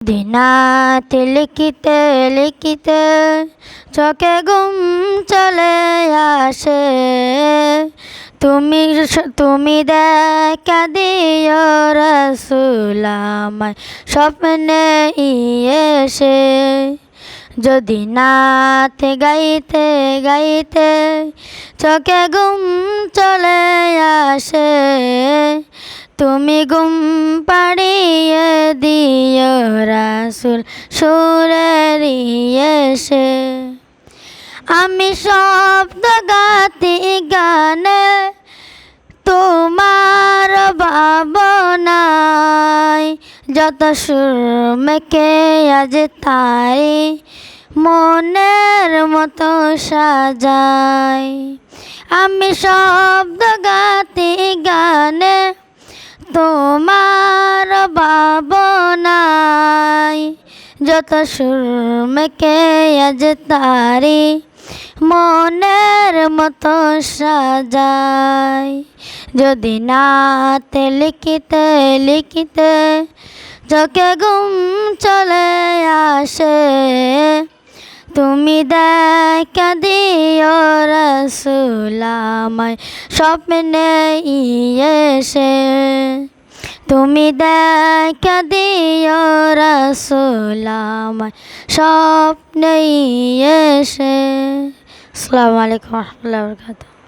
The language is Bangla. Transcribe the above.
দিনাতে লিখিতে লিখিতে চোখে ঘুম চলে আসে। তুমি দেখা দিও রাসূল আমায় স্বপ্নে এসে। যদি নাতে গাইতে গাইতে চোখে ঘুম চলে আসে, তুমি ঘুম পাড়িয়ে দিও রাসূল সুরের এসে। আমি শব্দ গাতি গানে তোমার ভাবনায়, যত সুর মেখে আজ তাই মনের মতো সাজাই। আমি শব্দ গাতি গানে তোমার ভাবনায়, যত সুর মেখে আজ তারি মনের মতো সাজাই। যদি নাতে লিখিতে লিখিতে চোখে ঘুম চলে আসে, তুমি দেখা দিও রাসূল আমায় স্বপ্নে এসে। তুমি দেখা দিও রাসূল আমায় স্বপ্নে এসে। আসসালামু আলাইকুম ওয়া রাহমাতুল্লাহি ওয়া বারাকাতুহু।